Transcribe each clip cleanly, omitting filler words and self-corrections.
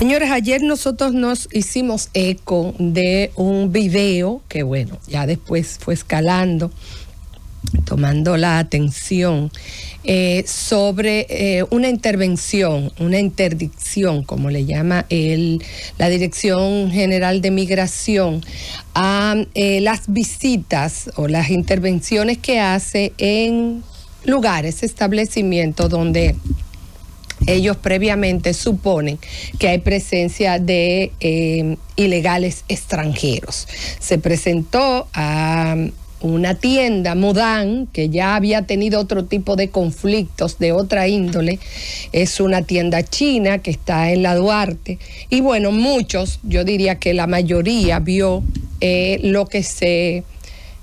Señores, ayer nosotros nos hicimos eco de un video que, bueno, ya después fue escalando, tomando la atención sobre una intervención, una interdicción, como le llama la Dirección General de Migración, a las visitas o las intervenciones que hace en lugares, establecimientos donde ellos previamente suponen que hay presencia de ilegales extranjeros. Se presentó a una tienda, Modán, que ya había tenido otro tipo de conflictos de otra índole. Es una tienda china que está en la Duarte. Y bueno, muchos, yo diría que la mayoría vio lo que se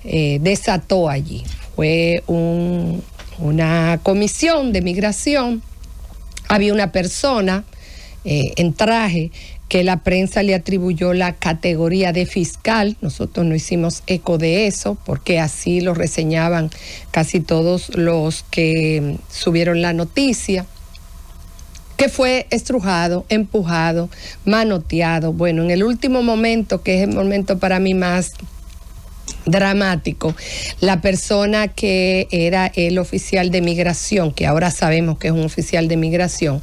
desató allí. Fue una comisión de migración. Había una persona en traje que la prensa le atribuyó la categoría de fiscal. Nosotros no hicimos eco de eso porque así lo reseñaban casi todos los que subieron la noticia, que fue estrujado, empujado, manoteado. Bueno, en el último momento, que es el momento para mí más dramático, la persona que era el oficial de migración, que ahora sabemos que es un oficial de migración,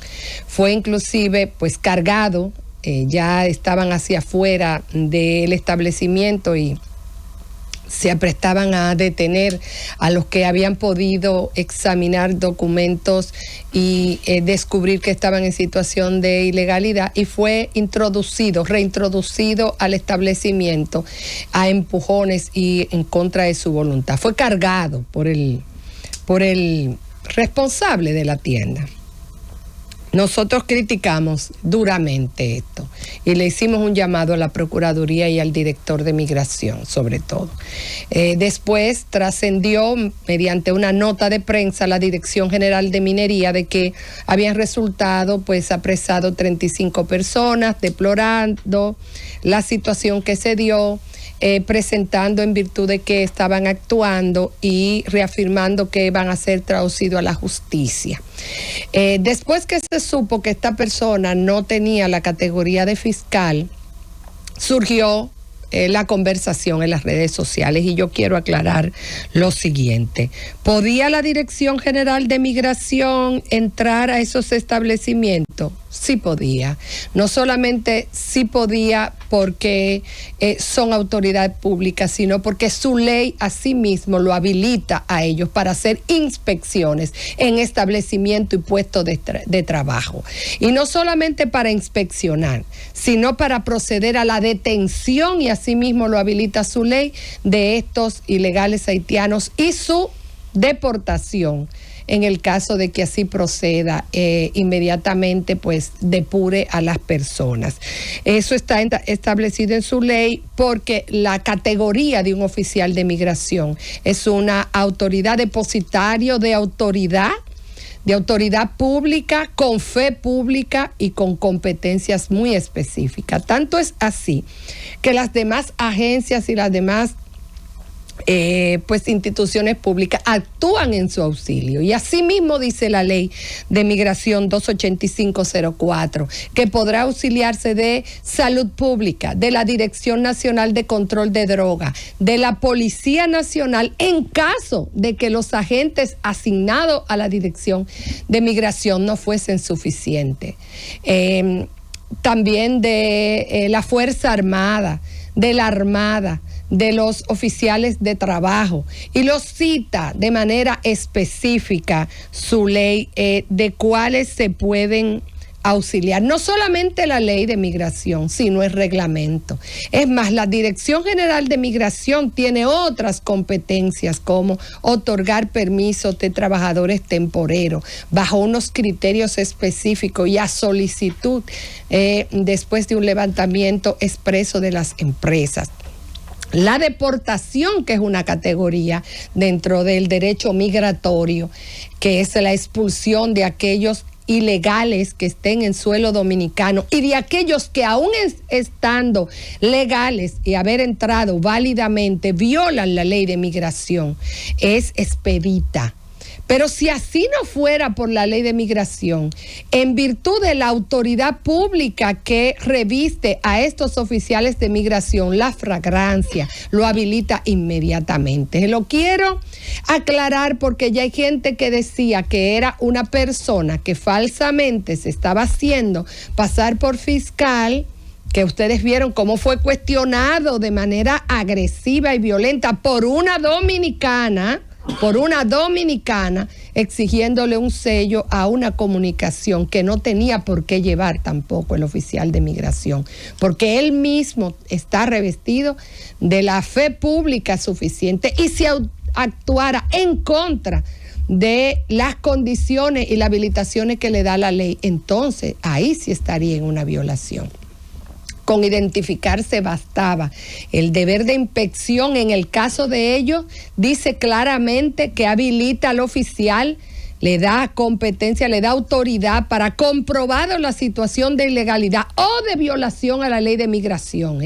fue inclusive pues cargado, ya estaban hacia afuera del establecimiento y se aprestaban a detener a los que habían podido examinar documentos y descubrir que estaban en situación de ilegalidad, y fue reintroducido al establecimiento a empujones y en contra de su voluntad. Fue cargado por el responsable de la tienda. Nosotros criticamos duramente esto y le hicimos un llamado a la Procuraduría y al director de Migración, sobre todo. Después trascendió mediante una nota de prensa la Dirección General de Minería de que habían resultado pues apresado 35 personas, deplorando la situación que se dio, presentando en virtud de que estaban actuando y reafirmando que van a ser traducidos a la justicia. Después que se supo que esta persona no tenía la categoría de fiscal, surgió la conversación en las redes sociales, y yo quiero aclarar lo siguiente. ¿Podía la Dirección General de Migración entrar a esos establecimientos? Sí podía. No solamente sí podía porque son autoridad pública, sino porque su ley asimismo lo habilita a ellos para hacer inspecciones en establecimiento y puestos de trabajo. Y no solamente para inspeccionar, sino para proceder a la detención, y asimismo lo habilita su ley, de estos ilegales haitianos y su deportación en el caso de que así proceda, inmediatamente pues depure a las personas. Eso está establecido en su ley porque la categoría de un oficial de migración es una autoridad depositario de autoridad pública, con fe pública y con competencias muy específicas. Tanto es así que las demás agencias y las demás pues instituciones públicas actúan en su auxilio, y así mismo dice la ley de migración 28504, que podrá auxiliarse de salud pública, de la Dirección Nacional de Control de Droga, de la Policía Nacional, en caso de que los agentes asignados a la Dirección de Migración no fuesen suficientes. También de la Fuerza Armada, de la Armada, de los oficiales de trabajo, y los cita de manera específica su ley de cuáles se pueden auxiliar. No solamente la ley de migración, sino el reglamento. Es más, la Dirección General de Migración tiene otras competencias, como otorgar permisos de trabajadores temporeros bajo unos criterios específicos y a solicitud después de un levantamiento expreso de las empresas. La deportación, que es una categoría dentro del derecho migratorio, que es la expulsión de aquellos ilegales que estén en suelo dominicano y de aquellos que aún estando legales y haber entrado válidamente violan la ley de migración, es expedita. Pero si así no fuera por la ley de migración, en virtud de la autoridad pública que reviste a estos oficiales de migración, la fragancia lo habilita inmediatamente. Lo quiero aclarar porque ya hay gente que decía que era una persona que falsamente se estaba haciendo pasar por fiscal, que ustedes vieron cómo fue cuestionado de manera agresiva y violenta por una dominicana, exigiéndole un sello a una comunicación que no tenía por qué llevar tampoco el oficial de migración, porque él mismo está revestido de la fe pública suficiente, y si actuara en contra de las condiciones y las habilitaciones que le da la ley, entonces ahí sí estaría en una violación. Con identificarse bastaba. El deber de inspección, en el caso de ellos, dice claramente que habilita al oficial, le da competencia, le da autoridad para comprobar la situación de ilegalidad o de violación a la ley de migración,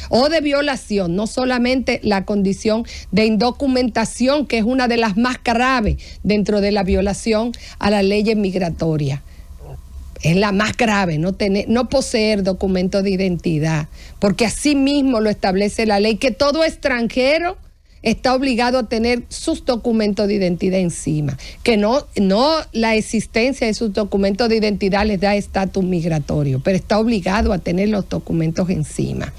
o de violación, no solamente la condición de indocumentación, que es una de las más graves dentro de la violación a las leyes migratorias. Es la más grave, no poseer documentos de identidad, porque así mismo lo establece la ley, que todo extranjero está obligado a tener sus documentos de identidad encima, que no la existencia de sus documentos de identidad les da estatus migratorio, pero está obligado a tener los documentos encima.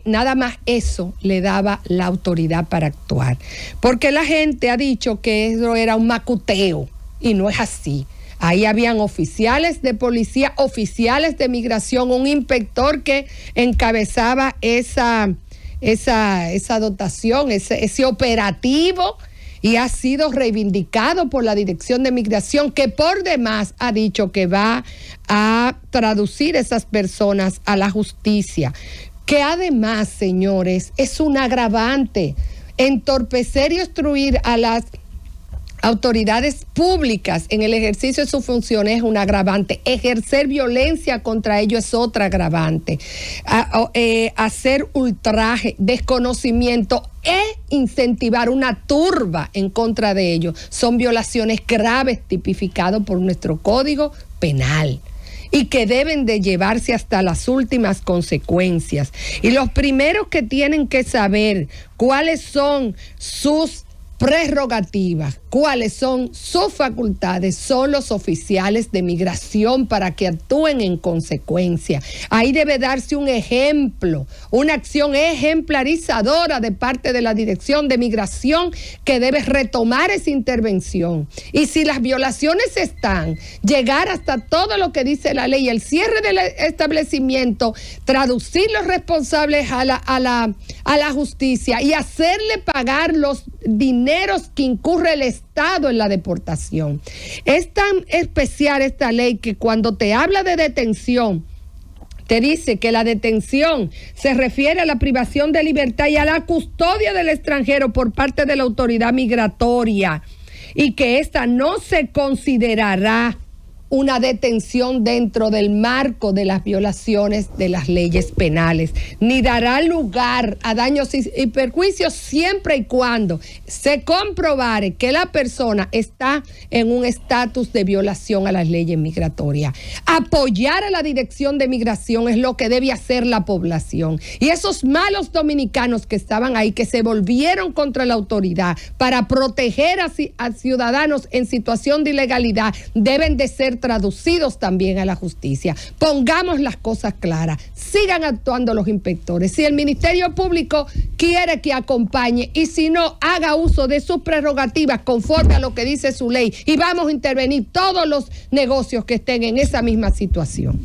Nada más eso le daba la autoridad para actuar, porque la gente ha dicho que eso era un macuteo, y no es así. Ahí habían oficiales de policía, oficiales de migración, un inspector que encabezaba esa dotación, ese operativo, y ha sido reivindicado por la Dirección de Migración, que por demás ha dicho que va a traducir esas personas a la justicia. Que además, señores, es un agravante. Entorpecer y obstruir a las autoridades públicas en el ejercicio de sus funciones es un agravante. Ejercer violencia contra ellos es otra agravante. Hacer ultraje, desconocimiento e incentivar una turba en contra de ellos son violaciones graves tipificadas por nuestro Código Penal, y que deben de llevarse hasta las últimas consecuencias. Y los primeros que tienen que saber cuáles son sus prerrogativas, cuáles son sus facultades, son los oficiales de migración, para que actúen en consecuencia. Ahí debe darse un ejemplo, una acción ejemplarizadora de parte de la Dirección de Migración, que debe retomar esa intervención. Y si las violaciones están, llegar hasta todo lo que dice la ley, el cierre del establecimiento, traducir los responsables a la justicia y hacerle pagar los dineros que incurre el Estado en la deportación. Es tan especial esta ley que cuando te habla de detención, te dice que la detención se refiere a la privación de libertad y a la custodia del extranjero por parte de la autoridad migratoria, y que esta no se considerará una detención dentro del marco de las violaciones de las leyes penales, ni dará lugar a daños y perjuicios siempre y cuando se comprobare que la persona está en un estatus de violación a las leyes migratorias. Apoyar a la Dirección de Migración es lo que debe hacer la población, y esos malos dominicanos que estaban ahí, que se volvieron contra la autoridad para proteger a ciudadanos en situación de ilegalidad, deben de ser traducidos también a la justicia. Pongamos las cosas claras, sigan actuando los inspectores. Si el Ministerio Público quiere que acompañe, y si no, haga uso de sus prerrogativas conforme a lo que dice su ley, y vamos a intervenir todos los negocios que estén en esa misma situación.